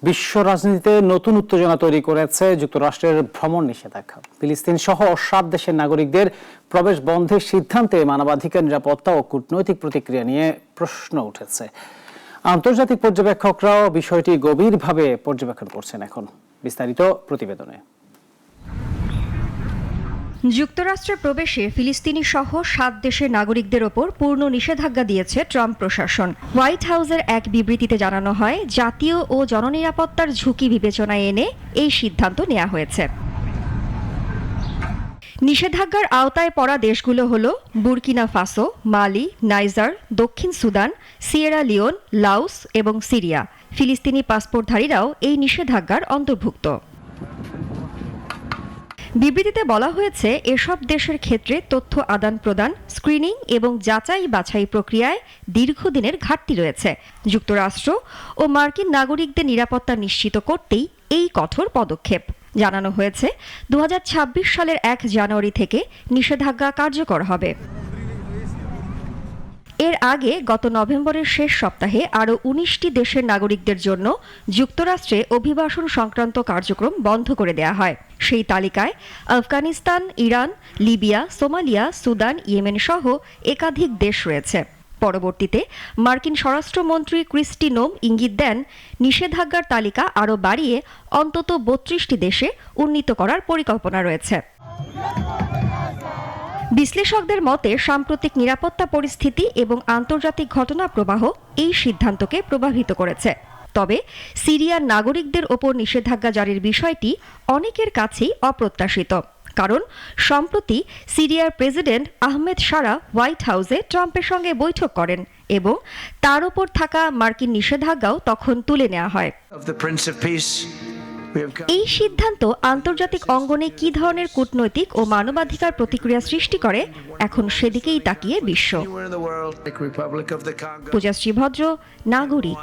বিশ্ব রাজনীতিতে নতুন উত্তেজনা তৈরি করেছে যুক্তরাষ্ট্রের ভ্রমণ নিষেধাজ্ঞা। ফিলিস্তিন সহ 7 দেশের নাগরিকদের প্রবেশ বন্ধের সিদ্ধান্তে মানবাধিকার, নিরাপত্তা ও কূটনৈতিক প্রতিক্রিয়া নিয়ে প্রশ্ন উঠেছে। আন্তর্জাতিক পর্যবেক্ষকরাও বিষয়টি গভীরভাবে পর্যবেক্ষণ করছেন। এখন বিস্তারিত প্রতিবেদনে। যুক্তরাষ্ট্রে প্রবেশে ফিলিস্তিনি সহ 7 দেশের নাগরিকদের ওপর পূর্ণ নিষেধাজ্ঞা দিয়েছে ট্রাম্প প্রশাসন। হোয়াইট হাউসের এক বিবৃতিতে জানানো হয়, জাতীয় ও জননিরাপত্তার ঝুঁকি বিবেচনায় এনে এই সিদ্ধান্ত নেওয়া হয়েছে। নিষেধাজ্ঞার আওতায় পড়া দেশগুলো হলো বুরকিনা ফাসো, মালি, নাইজার, দক্ষিণ সুদান, সিয়েরা লিওন, লাওস এবং সিরিয়া। ফিলিস্তিনি পাসপোর্টধারীরাও এই নিষেধাজ্ঞার অন্তর্ভুক্ত। বিবৃতিতে বলা হয়েছে, এসব দেশের ক্ষেত্রে তথ্য আদান প্রদান, স্ক্রিনিং এবং যাচাই বাছাই প্রক্রিয়ায় দীর্ঘদিনের ঘাটতি রয়েছে। যুক্তরাষ্ট্র ও মার্কিন নাগরিকদের নিরাপত্তা নিশ্চিত করতেই এই কঠোর পদক্ষেপ। জানানো হয়েছে 2026 সালের 1 জানুয়ারি থেকে নিষেধাজ্ঞা কার্যকর হবে। এর আগে গত নভেম্বরের শেষ সপ্তাহে আরও 19টি দেশের নাগরিকদের জন্য যুক্তরাষ্ট্রে অভিবাসন সংক্রান্ত কার্যক্রম বন্ধ করে দেয়া হয়। সেই তালিকায় Afghanistan, Iran, Libya, Somalia, Sudan, Yemen সহ একাধিক দেশ রয়েছে। পরবর্তীতে মার্কিন স্বরাষ্ট্রমন্ত্রী ক্রিস্টি নোম ইঙ্গিত দেন, নিষেধাজ্ঞার তালিকা আরও বাড়িয়ে অন্তত 32টি দেশে উন্নীত করার পরিকল্পনা রয়েছে। বিশ্লেষকদের মতে, সাম্প্রতিক নিরাপত্তা পরিস্থিতি এবং আন্তর্জাতিক ঘটনা প্রবাহ এই সিদ্ধান্তকে প্রভাবিত করেছে। তবে সিরিয়ার নাগরিকদের ওপর নিষেধাজ্ঞা জারির বিষয়টি অনেকের কাছেই অপ্রত্যাশিত, কারণ সম্প্রতি সিরিয়ার প্রেসিডেন্ট আহমেদ শারা হোয়াইট হাউসে ট্রাম্পের সঙ্গে বৈঠক করেন এবং তার ওপর থাকা মার্কিন নিষেধাজ্ঞাও তখন তুলে নেওয়া হয়। এই সিদ্ধান্ত আন্তর্জাতিক অঙ্গনে কী ধরনের কূটনৈতিক ও মানবাধিকার প্রতিক্রিয়া সৃষ্টি করে, এখন সেদিকেই তাকিয়ে বিশ্ব। পূজাশ্রী ভদ্র, নাগরিক।